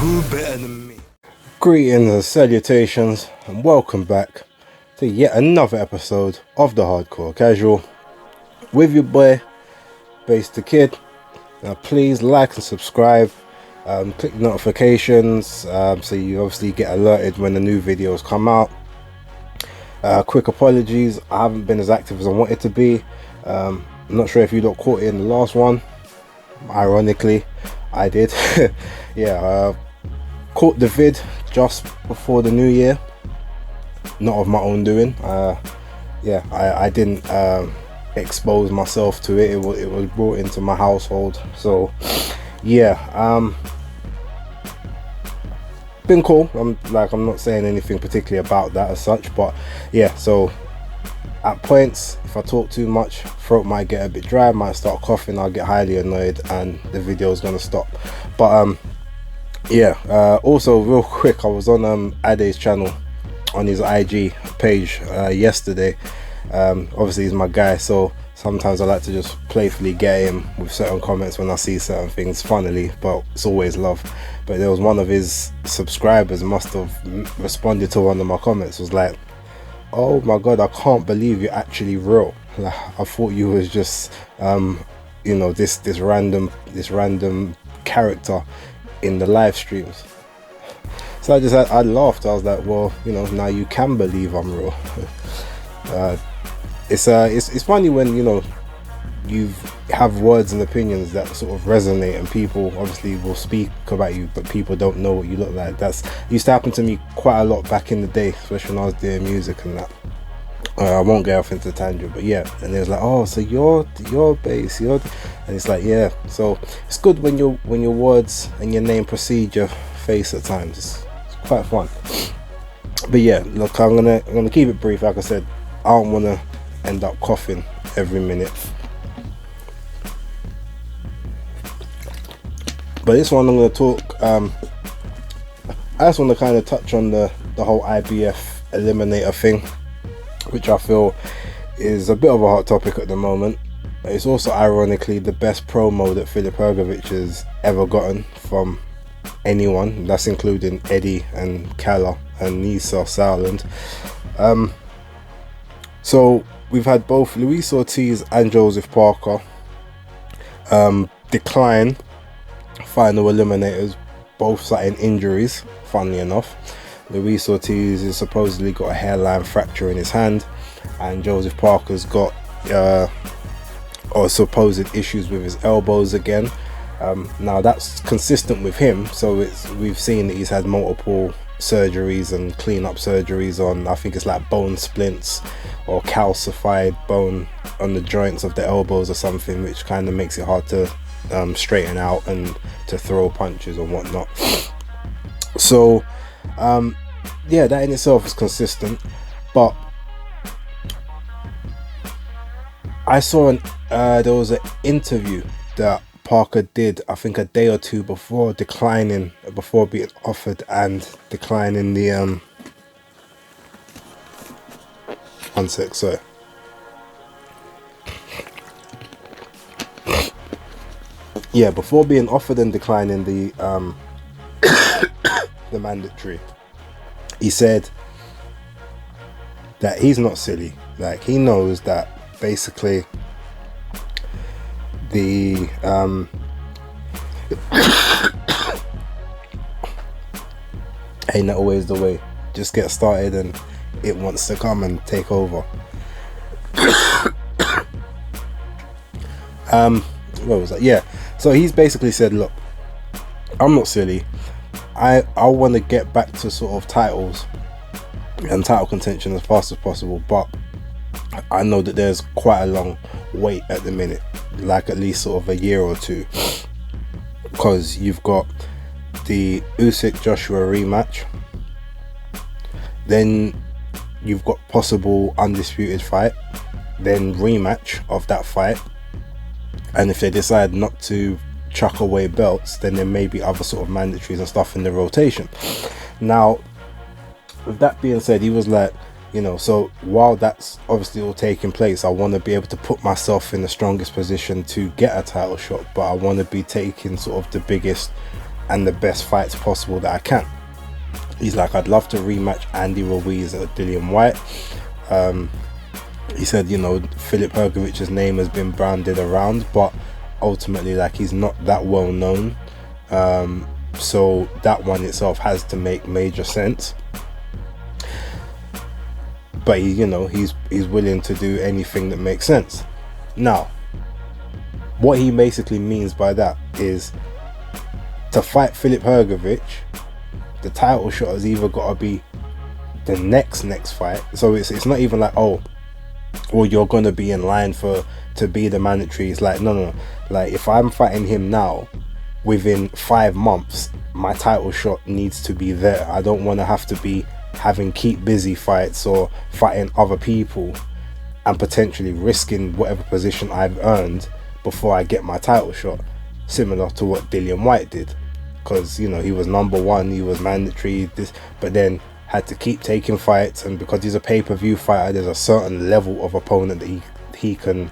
Who better than me? Greetings and salutations, and welcome back to yet another episode of the Hardcore Casual with your boy, Bass the Kid. Now, please like and subscribe, click notifications so you obviously get alerted when the new videos come out. Quick apologies, I haven't been as active as I wanted to be. I'm not sure if you lot caught it in the last one. Ironically, I did. Yeah, caught the vid just before the new year, not of my own doing. Yeah, I didn't expose myself to it. It was brought into my household, so yeah, been cool. I'm not saying anything particularly about that as such, but yeah, so at points, if I talk too much, throat might get a bit dry, might start coughing, I'll get highly annoyed and the video is gonna stop. But yeah, also real quick, I was on Ade's channel on his IG page yesterday. Obviously he's my guy, so sometimes I like to just playfully get him with certain comments when I see certain things, funnily, but it's always love. But there was one of his subscribers must have responded to one of my comments, was like, oh my god, I can't believe you're actually real. Like, I thought you was just you know, this random character in the live streams. So I laughed. I was like, well, you know, now you can believe I'm real. It's funny when, you know, you have words and opinions that sort of resonate, and people obviously will speak about you, but people don't know what you look like. That's used to happen to me quite a lot back in the day, especially when I was doing music and that. I won't get off into tangent, but yeah. And it was like, oh, so you're Bass, and it's like, yeah. So it's good when your words and your name precede your face at times. It's quite fun. But yeah, look, I'm gonna keep it brief. Like I said, I don't want to end up coughing every minute. But this one I'm going to talk, I just want to kind of touch on the whole IBF Eliminator thing, which I feel is a bit of a hot topic at the moment. But it's also ironically the best promo that Filip Hrgovic has ever gotten from anyone. That's including Eddie and Kala and Nisa Sowland. So we've had both Luis Ortiz and Joseph Parker decline final eliminators, both citing injuries, funnily enough. Luis Ortiz has supposedly got a hairline fracture in his hand, and Joseph Parker's got or supposed issues with his elbows again. Now that's consistent with him, so we've seen that he's had multiple surgeries and clean-up surgeries on, I think it's like bone splints or calcified bone on the joints of the elbows or something, which kind of makes it hard to straighten out and to throw punches and whatnot. So yeah, that in itself is consistent. But I saw there was an interview that Parker did, I think a day or two before being offered and declining the one sec, sorry. Yeah, before being offered and declining the the mandatory, he said that he's not silly. Like, he knows that basically the ain't that always the way. Just get started and it wants to come and take over. What was that? Yeah, so he's basically said, look, I'm not silly. I want to get back to sort of titles and title contention as fast as possible, but I know that there's quite a long wait at the minute, like at least sort of a year or two, because you've got the Usyk Joshua rematch, then you've got possible undisputed fight, then rematch of that fight, and if they decide not to chuck away belts, then there may be other sort of mandatories and stuff in the rotation. Now, with that being said, he was like, you know, so while that's obviously all taking place, I want to be able to put myself in the strongest position to get a title shot, but I want to be taking sort of the biggest and the best fights possible that I can. He's like, I'd love to rematch Andy Ruiz at Dillian White. He said, you know, Filip Hrgovic's name has been branded around, but ultimately, like, he's not that well known. So that one itself has to make major sense. But he, you know, he's willing to do anything that makes sense. Now, what he basically means by that is, to fight Filip Hrgovic, the title shot has either got to be the next fight. So it's not even like, oh, well, you're gonna be in line to be the mandatory. It's like, no. Like, if I'm fighting him now, within 5 months, my title shot needs to be there. I don't want to have to be having keep busy fights or fighting other people and potentially risking whatever position I've earned before I get my title shot, similar to what Dillian White did. Because, you know, he was number one, he was mandatory, but then had to keep taking fights, and because he's a pay-per-view fighter, there's a certain level of opponent that he can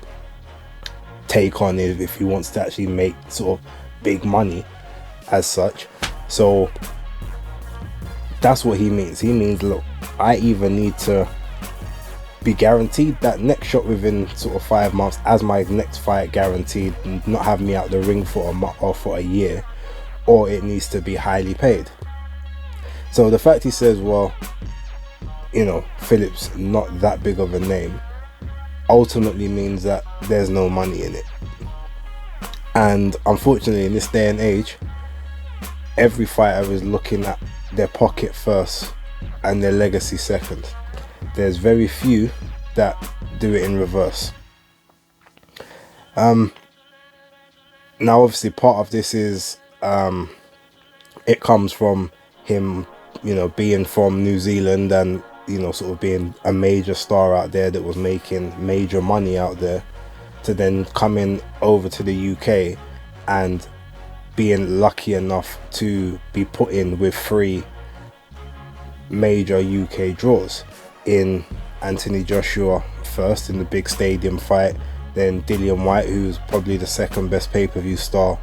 take on if he wants to actually make sort of big money as such. So that's what he means. He means, look, I either need to be guaranteed that next shot within sort of 5 months as my next fight guaranteed, and not have me out the ring for a month or for a year, or it needs to be highly paid. So the fact he says, well, you know, Filip's not that big of a name, ultimately means that there's no money in it. And unfortunately, in this day and age, every fighter is looking at their pocket first and their legacy second. There's very few that do it in reverse. Now obviously part of this is it comes from him, you know, being from New Zealand and, you know, sort of being a major star out there that was making major money out there, to then coming over to the UK and being lucky enough to be put in with 3 major UK draws, in Anthony Joshua first in the big stadium fight, then Dillian White, who's probably the second best pay-per-view star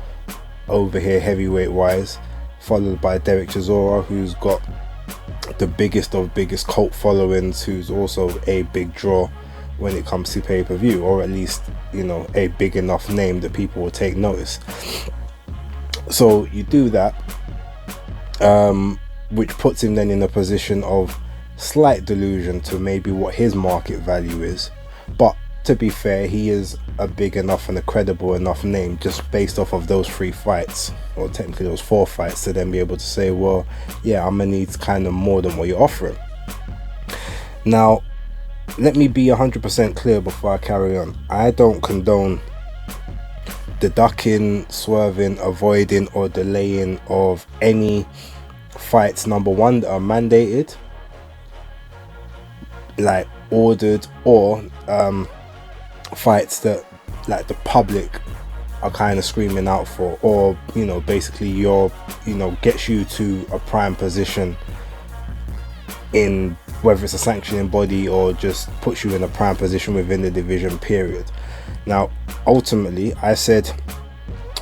over here heavyweight wise, followed by Derek Chisora, who's got the biggest of biggest cult followings, who's also a big draw when it comes to pay-per-view, or at least, you know, a big enough name that people will take notice. So you do that, which puts him then in a position of slight delusion to maybe what his market value is. But to be fair, he is a big enough and a credible enough name just based off of those 3 fights, or technically those 4 fights, to then be able to say, well, yeah, I'm gonna need kind of more than what you're offering. Now, let me be 100% clear before I carry on. I don't condone the ducking, swerving, avoiding or delaying of any fights, number one, that are mandated, like ordered, or fights that like the public are kind of screaming out for, or, you know, basically gets you to a prime position in, whether it's a sanctioning body or just puts you in a prime position within the division, period. Now ultimately, I said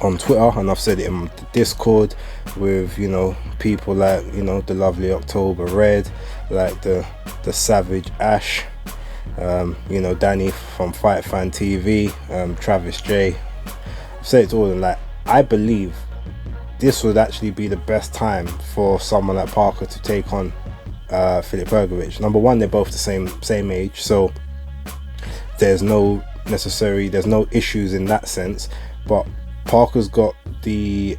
on Twitter, and I've said it in the Discord with, you know, people like, you know, the lovely October Red, like the Savage Ash, you know, Danny from Fight Fan TV, Travis J. I've said it to all of them, like, I believe this would actually be the best time for someone like Parker to take on Filip Hrgovic. Number one, they're both the same age, so there's no issues in that sense. But Parker's got the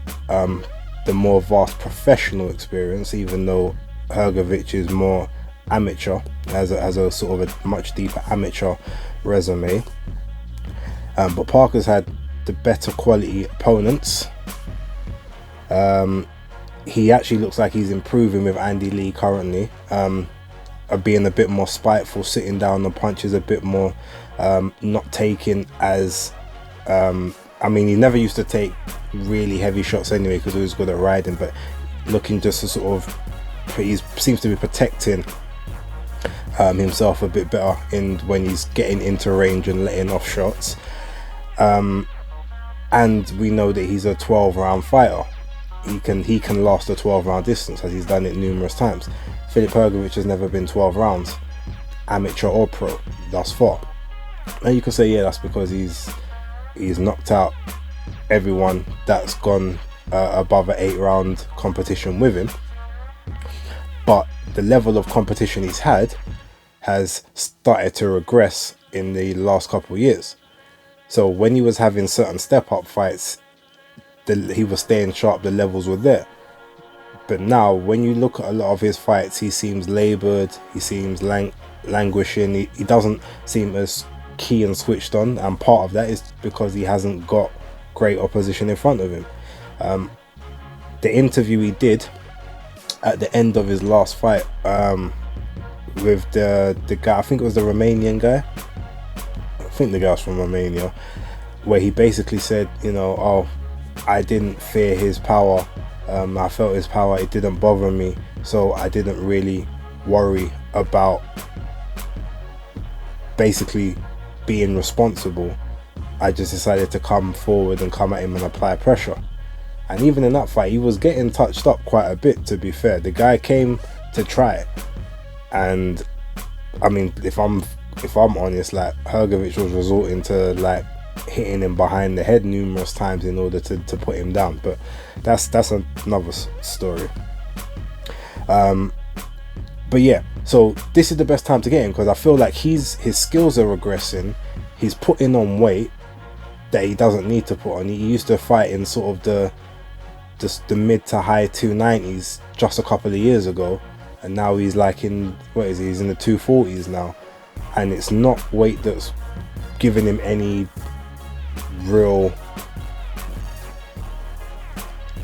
more vast professional experience, even though Hrgovic is more amateur, has a sort of a much deeper amateur resume. But Parker's had the better quality opponents. He actually looks like he's improving with Andy Lee currently, being a bit more spiteful, sitting down on punches a bit more, not taking as I mean, he never used to take really heavy shots anyway because he was good at riding, but looking just to sort of, he seems to be protecting himself a bit better when he's getting into range and letting off shots. And we know that he's a 12-round fighter. he can last a 12-round distance, as he's done it numerous times. Filip Hrgovic has never been 12 rounds, amateur or pro, thus far. And you could say, yeah, that's because he's knocked out everyone that's gone above an 8-round competition with him. But the level of competition he's had has started to regress in the last couple of years. So when he was having certain step-up fights, he was staying sharp, the levels were there. But now, when you look at a lot of his fights, he seems laboured, he seems languishing, he doesn't seem as key and switched on, and part of that is because he hasn't got great opposition in front of him. The interview he did at the end of his last fight with the guy, I think it was the Romanian guy, I think the guy was from Romania, where he basically said, you know, oh, I didn't fear his power, I felt his power, it didn't bother me, so I didn't really worry about basically being responsible. I just decided to come forward and come at him and apply pressure. And even in that fight, he was getting touched up quite a bit, to be fair. The guy came to try it, and I mean, if I'm honest, like, Hrgovic was resorting to like hitting him behind the head numerous times in order to put him down, but that's another story. But yeah, so this is the best time to get him, because I feel like his skills are regressing. He's putting on weight that he doesn't need to put on. He used to fight in sort of the mid to high 290s just a couple of years ago, and now he's like in, what is he, he's in the 240s now, and it's not weight that's giving him any real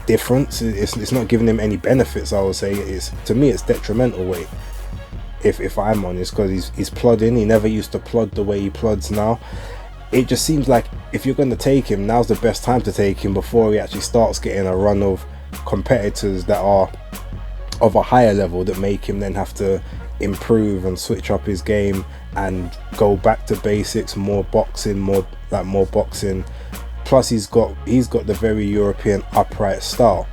difference. It's not giving him any benefits, I would say. To me it's detrimental weight, if I'm honest, because he's plodding. He never used to plod the way he plods now. It just seems like if you're going to take him, now's the best time to take him, before he actually starts getting a run of competitors that are of a higher level, that make him then have to improve and switch up his game and go back to basics, more boxing. Plus he's got the very European upright style,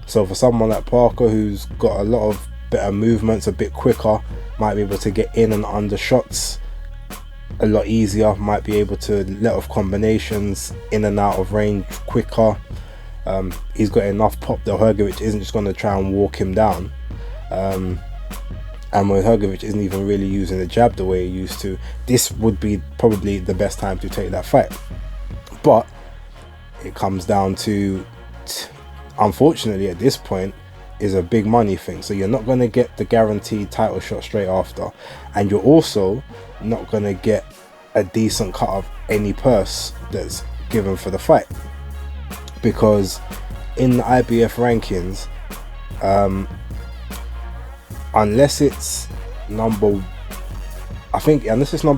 so for someone like Parker, who's got a lot of better movements, a bit quicker, might be able to get in and under shots a lot easier, might be able to let off combinations in and out of range quicker. He's got enough pop that Hrgovic isn't just going to try and walk him down, and when Hrgovic isn't even really using the jab the way he used to, this would be probably the best time to take that fight. But it comes down to, unfortunately at this point, is a big money thing. So you're not going to get the guaranteed title shot straight after, and you're also not going to get a decent cut of any purse that's given for the fight, because in the IBF rankings, unless it's number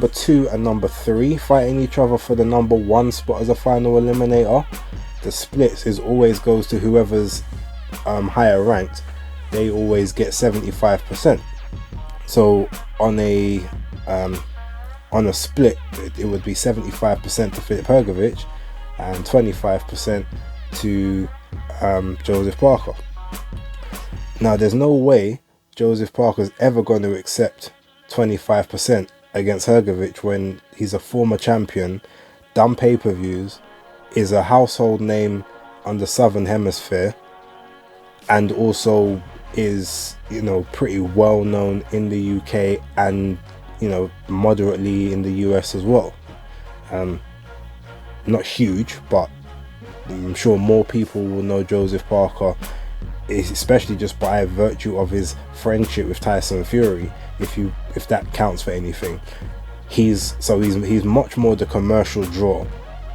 2 and number 3 fighting each other for the number 1 spot as a final eliminator, the splits always goes to whoever's higher ranked. They always get 75%. So on a split, it would be 75% to Filip Hrgovic and 25% to Joseph Parker. Now there's no way Joseph Parker's ever going to accept 25% against Hrgovic when he's a former champion, done pay-per-views, is a household name on the Southern Hemisphere, and also is, you know, pretty well known in the UK and, you know, moderately in the US as well. Not huge, but I'm sure more people will know Joseph Parker, especially just by virtue of his friendship with Tyson Fury, if that counts for anything. He's much more the commercial draw,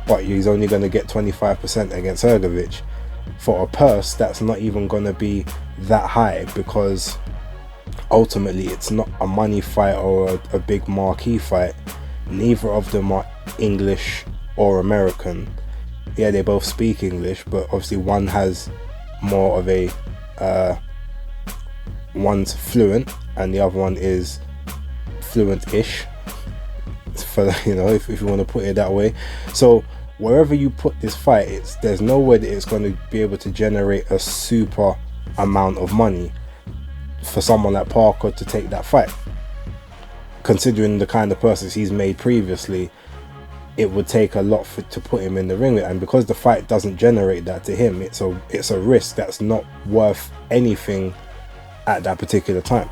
but he's only going to get 25% against Hrgovic for a purse that's not even going to be that high, because ultimately it's not a money fight or a big marquee fight. Neither of them are English or American. Yeah, they both speak English, but obviously one has more of a one's fluent and the other one is fluent-ish, for, you know, if you want to put it that way. So wherever you put this fight, there's no way that it's going to be able to generate a super amount of money for someone like Parker to take that fight. Considering the kind of persons he's made previously, it would take a lot to put him in the ring with, and because the fight doesn't generate that to him, it's a risk that's not worth anything at that particular time.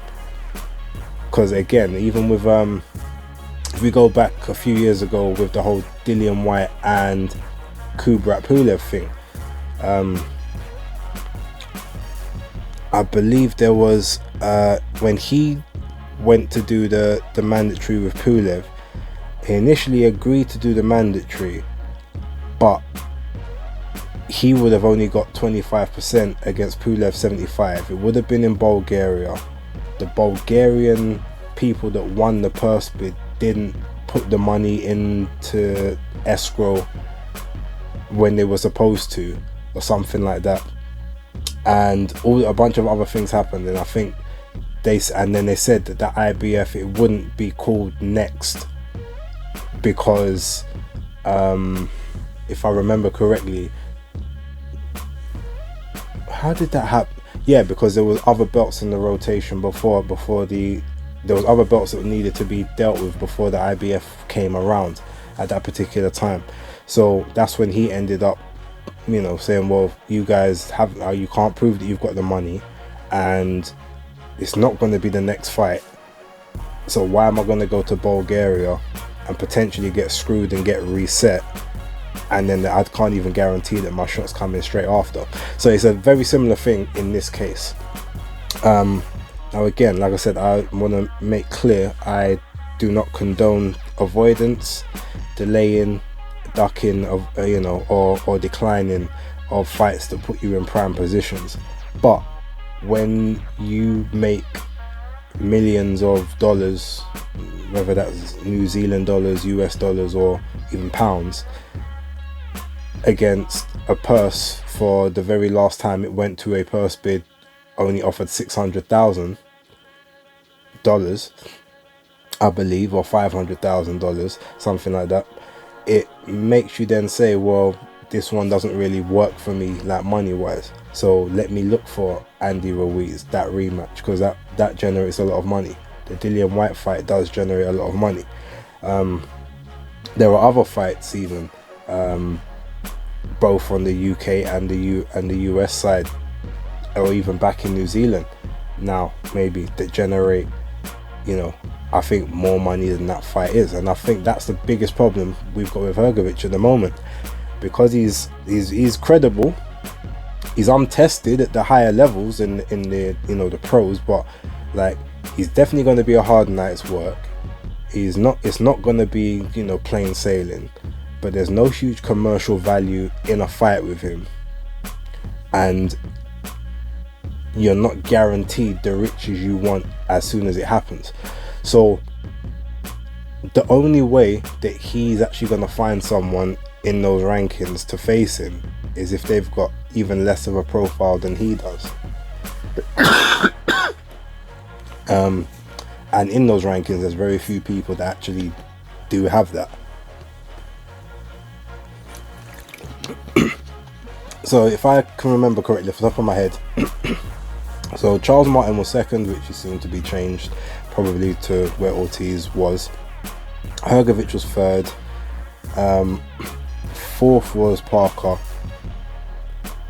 Because again, even with if we go back a few years ago with the whole Dillian Whyte and Kubrat Pulev thing, I believe there was when he went to do the mandatory with Pulev, he initially agreed to do the mandatory, but he would have only got 25% against Pulev 75. It would have been in Bulgaria. The Bulgarian people that won the purse bid didn't put the money into escrow when they were supposed to, or something like that, and a bunch of other things happened. And I think they said that the IBF, it wouldn't be called next because if I remember correctly, how did that happen? Yeah, because there was other belts in the rotation before there was other belts that needed to be dealt with before the IBF came around at that particular time. So that's when he ended up, saying, well, you guys you can't prove that you've got the money, and it's not going to be the next fight. So why am I going to go to Bulgaria and potentially get screwed and get reset, and then I can't even guarantee that my shot's coming straight after? So it's a very similar thing in this case. Now again, like I said, I want to make clear, I do not condone avoidance, delaying, ducking of or declining of fights that put you in prime positions. But when you make millions of dollars, whether that's New Zealand dollars, US dollars, or even pounds, against a purse, for the very last time it went to a purse bid, only offered $600,000, I believe, or $500,000, something like that. It makes you then say, well, this one doesn't really work for me, like money wise, so let me look for Andy Ruiz, that rematch, because that generates a lot of money. The Dillian Whyte fight does generate a lot of money. There are other fights even, both on the UK and the US side, or even back in New Zealand now, maybe, that generate, I think, more money than that fight is. And I think that's the biggest problem we've got with Hrgovic at the moment, because he's credible, he's untested at the higher levels in the the pros, but like, he's definitely going to be a hard night's work. It's not going to be plain sailing, but there's no huge commercial value in a fight with him, and you're not guaranteed the riches you want as soon as it happens. So the only way that he's actually going to find someone in those rankings to face him is if they've got even less of a profile than he does. And in those rankings, there's very few people that actually do have that. So if I can remember correctly off the top of my head, so Charles Martin was second, which is soon to be changed probably to where Ortiz was. Hrgovic was third. Fourth was Parker.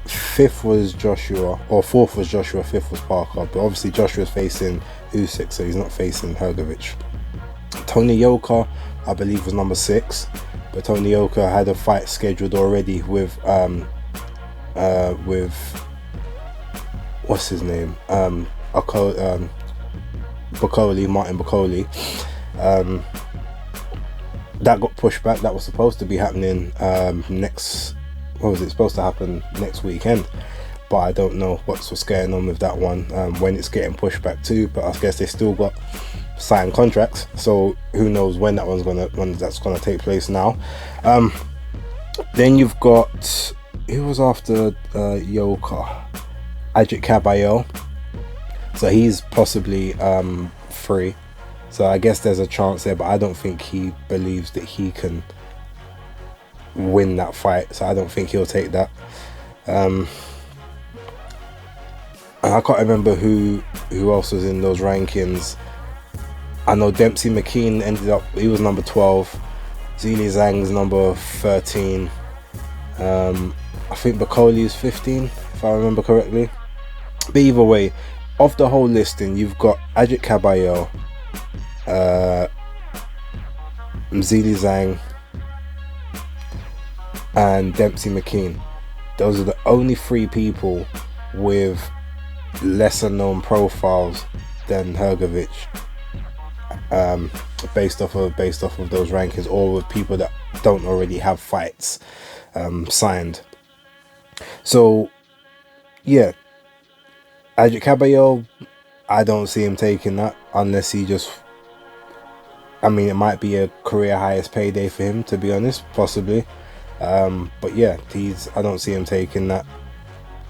Fifth was Joshua, or fourth was Joshua, fifth was Parker. But obviously Joshua's facing Usyk, so he's not facing Hrgovic. Tony Yoka, I believe, was number 6, but Tony Yoka had a fight scheduled already with what's his name, Martin Bacoli. That got pushed back. That was supposed to be happening supposed to happen next weekend, but I don't know what's going on with that one, when it's getting pushed back to, but I guess they still got signed contracts, so who knows when that's gonna take place now. Then you've got, who was after Yoka? Ajit Kabayel, so he's possibly free, so I guess there's a chance there, but I don't think he believes that he can win that fight, so I don't think he'll take that. And I can't remember who else was in those rankings. I know Dempsey McKean ended up, he was number 12. Zhilei Zhang's number 13. I think Bakoli's 15, if I remember correctly. But either way, of the whole listing, you've got Ajit Kabayel, Zhilei Zhang, and Dempsey McKean. Those are the only 3 people with lesser known profiles than Hrgovic, based off of those rankings, or with people that don't already have fights signed. So yeah, Ajit Kabayel, I don't see him taking that unless he just, I mean, it might be a career highest payday for him, to be honest, possibly. But yeah, I don't see him taking that.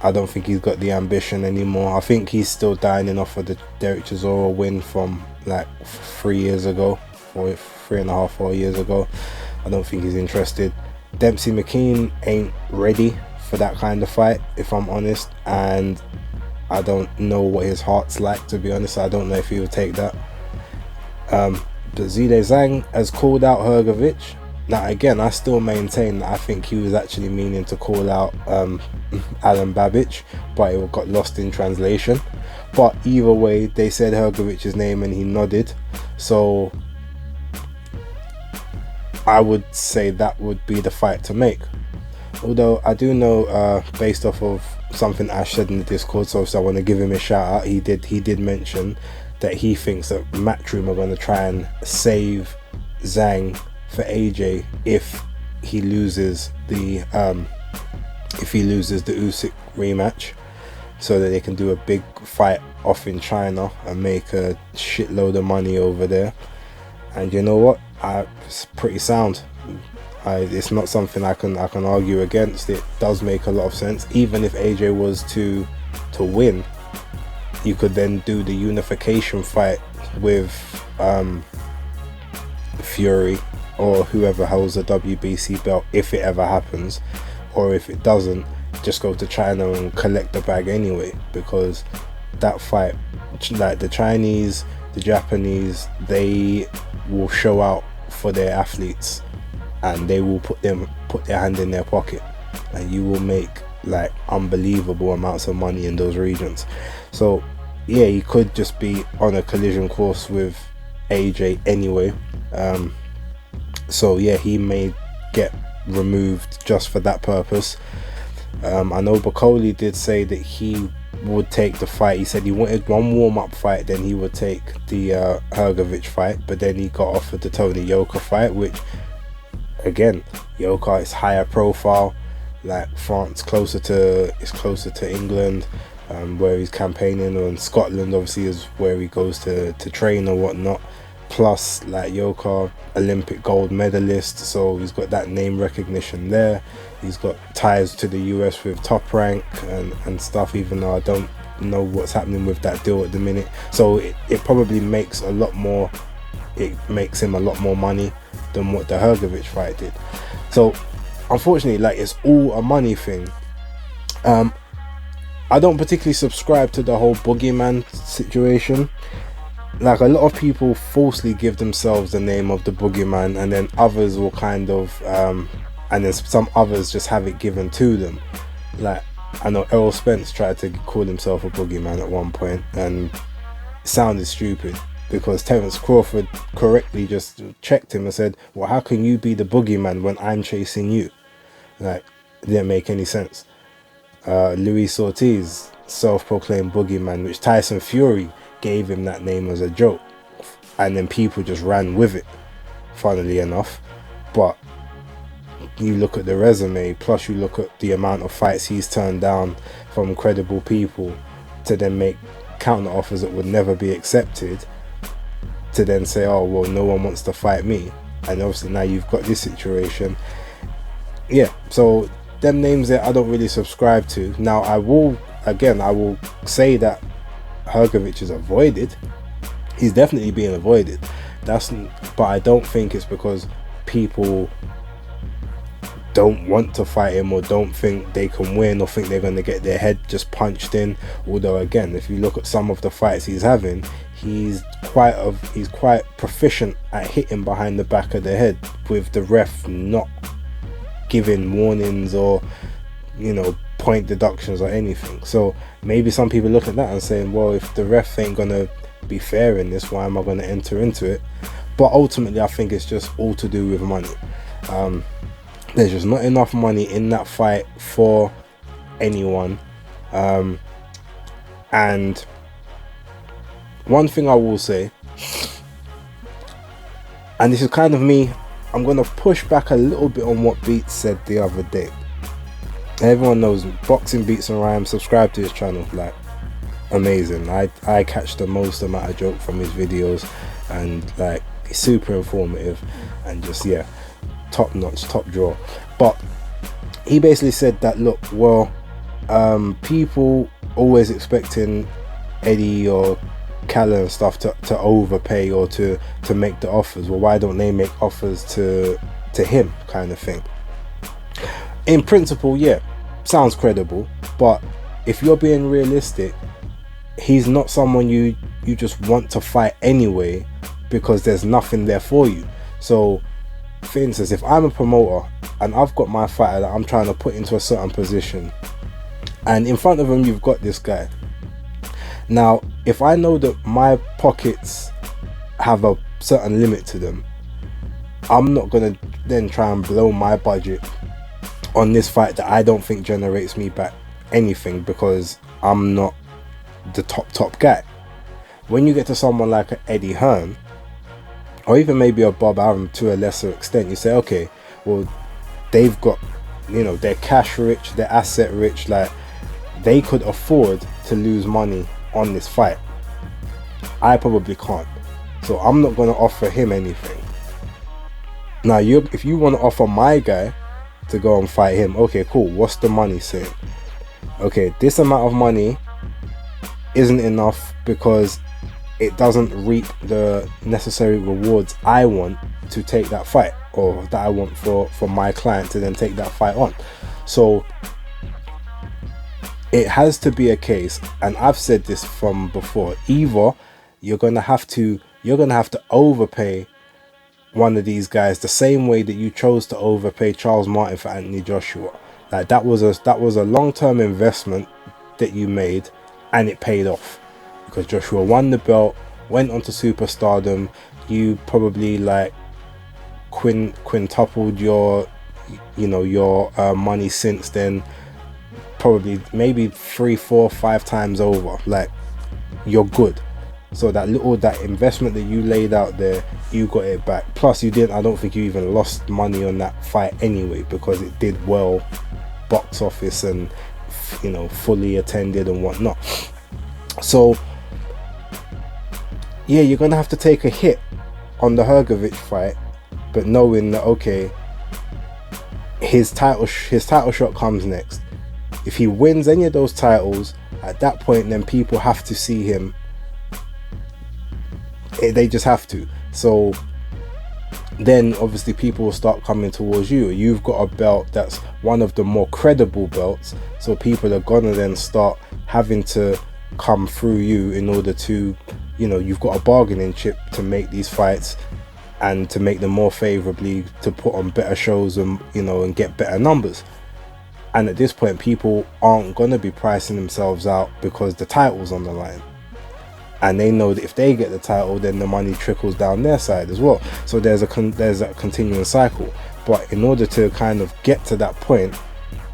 I don't think he's got the ambition anymore. I think he's still dining off of the Derek Chisora win from like 3 years ago, 3.5, 4 years ago. I don't think he's interested. Dempsey McKean ain't ready for that kind of fight, if I'm honest, and I don't know what his heart's like, to be honest. I don't know if he would take that. But Zhilei Zhang has called out Hrgovic. Now again, I still maintain that I think he was actually meaning to call out Alan Babic, but it got lost in translation. But either way, they said Hrgovic's name and he nodded, so I would say that would be the fight to make. Although I do know, based off of something Ash said in the Discord, so I want to give him a shout out. He did mention that he thinks that Matchroom are going to try and save Zhang for AJ if he loses the Usyk rematch, so that they can do a big fight off in China and make a shitload of money over there. And you know what? It's pretty sound. It's not something I can argue against. It does make a lot of sense. Even if AJ was to win, you could then do the unification fight with Fury or whoever holds the WBC belt, if it ever happens. Or if it doesn't, just go to China and collect the bag anyway, because that fight, like the Chinese, the Japanese, they will show out for their athletes, and they will put their hand in their pocket, and you will make like unbelievable amounts of money in those regions. So yeah, he could just be on a collision course with AJ anyway. So yeah, he may get removed just for that purpose. I know Bakoli did say that he would take the fight. He said he wanted one warm-up fight, then he would take the Hrgovic fight, but then he got offered the Tony Yoka fight, which again, Yoka is higher profile, like France closer to England, where he's campaigning, and Scotland obviously is where he goes to train or whatnot. Plus, like, Yoka, Olympic gold medalist, so he's got that name recognition there. He's got ties to the US with Top Rank and stuff, even though I don't know what's happening with that deal at the minute. So it probably makes him a lot more money than what the Hrgovic fight did. So unfortunately, like, it's all a money thing. I don't particularly subscribe to the whole boogeyman situation. Like, a lot of people falsely give themselves the name of the boogeyman, and then others will kind of and then some others just have it given to them. Like, I know Errol Spence tried to call himself a boogeyman at one point, and it sounded stupid, because Terence Crawford correctly just checked him and said, well, how can you be the boogeyman when I'm chasing you? Like, it didn't make any sense. Luis Ortiz, self-proclaimed boogeyman, which Tyson Fury gave him that name as a joke, and then people just ran with it, funnily enough. But you look at the resume, plus you look at the amount of fights he's turned down from credible people, to then make counter offers that would never be accepted, to then say, oh well, no one wants to fight me. And obviously now you've got this situation. Yeah, so them names that I don't really subscribe to. Now I will say that Hrgovic is avoided. He's definitely being avoided. But I don't think it's because people don't want to fight him, or don't think they can win, or think they're going to get their head just punched in. Although again, if you look at some of the fights he's having, he's quite proficient at hitting behind the back of the head, with the ref not giving warnings or, you know, point deductions or anything. So maybe some people look at that and saying, well, if the ref ain't gonna be fair in this, why am I going to enter into it? But ultimately I think it's just all to do with money. There's just not enough money in that fight for anyone. And one thing I will say, and this is kind of me, I'm going to push back a little bit on what Beats said the other day. Everyone knows Boxing Beats and Rhymes. Subscribe to his channel, like, amazing. I catch the most amount of joke from his videos, and like, he's super informative and just, yeah, top notch, top draw. But he basically said that, look, well, people always expecting Eddie or Calla and stuff to overpay or to make the offers. Well, why don't they make offers to him, kind of thing? In principle, yeah, sounds credible, but if you're being realistic, he's not someone you just want to fight anyway, because there's nothing there for you. So for instance, if I'm a promoter and I've got my fighter that I'm trying to put into a certain position, and in front of him you've got this guy, now if I know that my pockets have a certain limit to them, I'm not gonna then try and blow my budget on this fight that I don't think generates me back anything, because I'm not the top guy. When you get to someone like Eddie Hearn, or even maybe a Bob Arum to a lesser extent, you say, okay, well, they've got, you know, they're cash rich, they're asset rich, like, they could afford to lose money on this fight. I probably can't, so I'm not going to offer him anything. Now, if you want to offer my guy to go and fight him, okay, cool, what's the money saying? Okay, this amount of money isn't enough because it doesn't reap the necessary rewards I want to take that fight, or that I want for my client to then take that fight on. So it has to be a case, and I've said this from before, either you're gonna have to overpay one of these guys the same way that you chose to overpay Charles Martin for Anthony Joshua. Like, that was a long-term investment that you made, and it paid off, because Joshua won the belt, went on to superstardom. You probably like quintupled your money since then, probably maybe 3, 4, 5 times over. Like, you're good. So that investment that you laid out there, you got it back. Plus, I don't think you even lost money on that fight anyway, because it did well box office and, you know, fully attended and whatnot. So yeah, you're gonna have to take a hit on the Hrgovic fight, but knowing that, okay, his title shot comes next. If he wins any of those titles, at that point, then people have to see him. They just have to. So then obviously people will start coming towards you. You've got a belt that's one of the more credible belts, so people are gonna then start having to come through you in order to, you know, you've got a bargaining chip to make these fights and to make them more favorably, to put on better shows and, you know, and get better numbers. And at this point, people aren't gonna be pricing themselves out because the title's on the line, and they know that if they get the title, then the money trickles down their side as well. So there's a continuing cycle. But in order to kind of get to that point,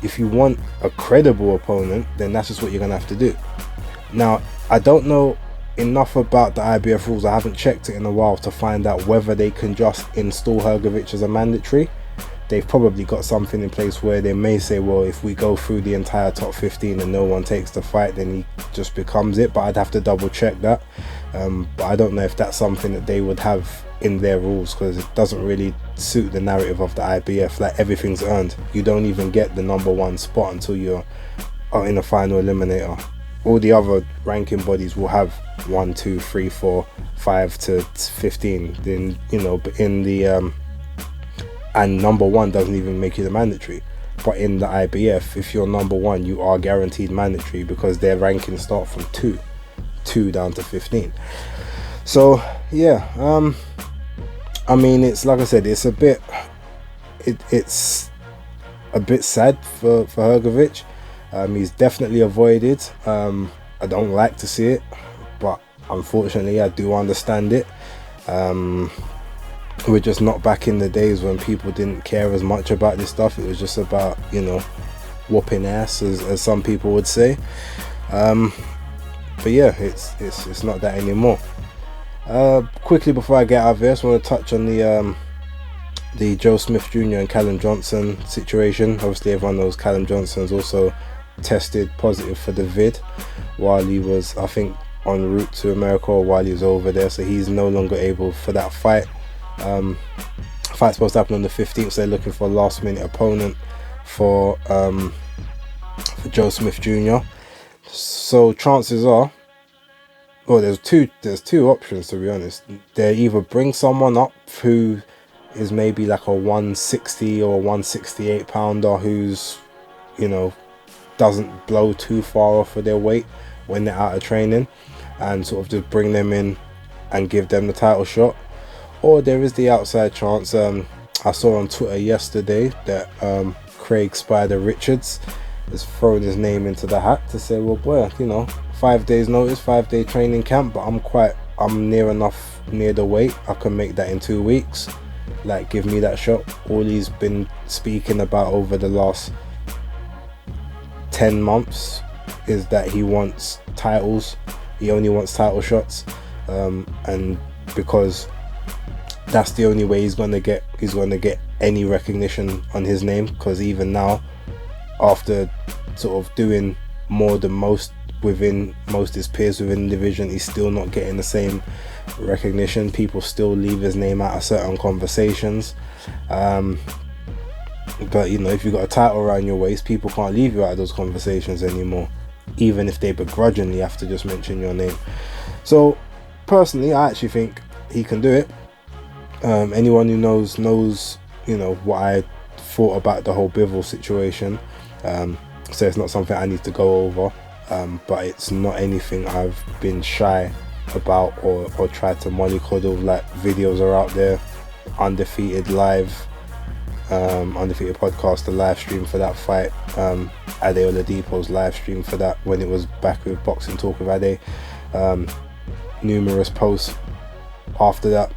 if you want a credible opponent, then that's just what you're gonna have to do. Now, I don't know enough about the IBF rules. I haven't checked it in a while to find out whether they can just install Hrgovic as a mandatory. They've probably got something in place where they may say, well, if we go through the entire top 15 and no one takes the fight, then he just becomes it. But I'd have to double check that. But I don't know if that's something that they would have in their rules, because it doesn't really suit the narrative of the IBF. Like, everything's earned. You don't even get the #1 spot until you're in a final eliminator. All the other ranking bodies will have 1, 2, 3, 4, 5 to 15. Then, you know, but in the and number one doesn't even make you the mandatory. But in the IBF, if you're number one, you are guaranteed mandatory, because their rankings start from 2 down to 15. So yeah, I mean, it's like I said, it's a bit sad for Hrgovic. He's definitely avoided. I don't like to see it, but unfortunately I do understand it. We're just not back in the days when people didn't care as much about this stuff. It was just about, you know, whooping ass, as some people would say. But yeah, it's not that anymore. Quickly before I get out of here, I just want to touch on the Joe Smith Jr. and Callum Johnson situation. Obviously everyone knows Callum Johnson's also tested positive for the vid while he was, I think, en route to America, or while he was over there, so he's no longer able for that fight. Fight's supposed to happen on the 15th, so they're looking for a last minute opponent for Joe Smith Jr. So chances are, well, there's two options, to be honest. They either bring someone up who is maybe like a 160 or 168 pounder who's, you know, doesn't blow too far off of their weight when they're out of training, and sort of just bring them in and give them the title shot. Or there is the outside chance, I saw on Twitter yesterday that Craig Spider Richards has thrown his name into the hat to say, well, boy, you know, 5 days notice, 5-day training camp, but I'm near the weight, I can make that in 2 weeks, like, give me that shot. All he's been speaking about over the last 10 months is that he wants titles, he only wants title shots, and because that's the only way he's going to get any recognition on his name, because even now, after sort of doing more than most of his peers within the division, he's still not getting the same recognition. People still leave his name out of certain conversations, but you know, if you've got a title around your waist, people can't leave you out of those conversations anymore, even if they begrudgingly have to just mention your name. So personally, I actually think he can do it. Anyone who knows, you know, what I thought about the whole Bivol situation. So it's not something I need to go over, but it's not anything I've been shy about or tried to mollycoddle. Like, videos are out there, Undefeated podcast, the live stream for that fight, Ade Oladipo's live stream for that when it was back with Boxing Talk with Ade, numerous posts after that,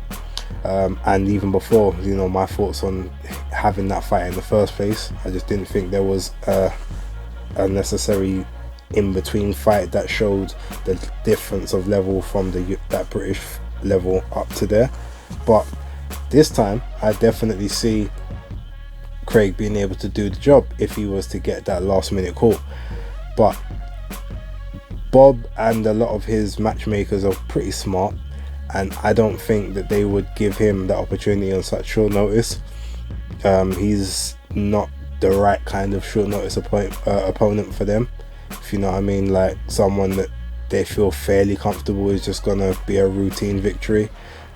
and even before, you know, my thoughts on having that fight in the first place. I just didn't think there was a necessary in-between fight that showed the difference of level from that British level up to there. But this time I definitely see Craig being able to do the job if he was to get that last minute call. But Bob and a lot of his matchmakers are pretty smart, and I don't think that they would give him the opportunity on such short notice. He's not the right kind of short notice opponent for them, if you know what I mean. Like, someone that they feel fairly comfortable is just gonna be a routine victory.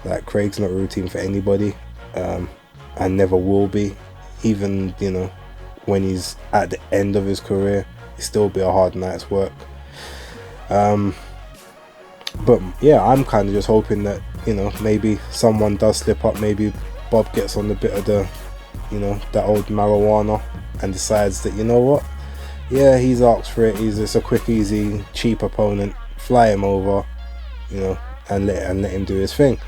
Like, Craig's not routine for anybody, and never will be. Even, you know, when he's at the end of his career, it'll still be a hard night's work. But yeah, I'm kind of just hoping that, you know, maybe someone does slip up. Maybe Bob gets on the bit of the, you know, that old marijuana and decides that, you know what, yeah, he's asked for it, he's just a quick, easy, cheap opponent, fly him over, you know, and let him do his thing.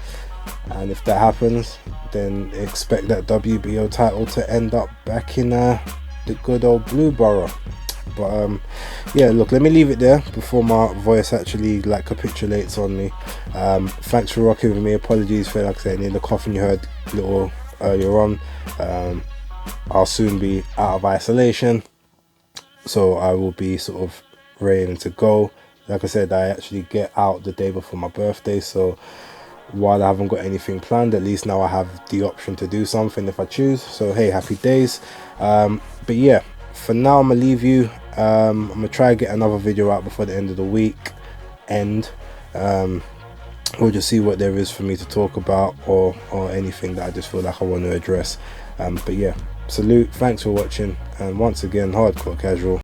And if that happens, then expect that WBO title to end up back in the good old Blue Borough. But yeah, look, let me leave it there before my voice actually like capitulates on me. Thanks for rocking with me. Apologies for, like I said, the coughing you heard a little earlier on. I'll soon be out of isolation, so I will be sort of ready to go. Like I said, I actually get out the day before my birthday, so while I haven't got anything planned, at least now I have the option to do something if I choose. So hey, happy days. But yeah, for now I'm gonna leave you. I'm gonna try to get another video out before the end of the week, and we'll just see what there is for me to talk about, or anything that I just feel like I want to address. But yeah, salute, thanks for watching, and once again, hardcore casual.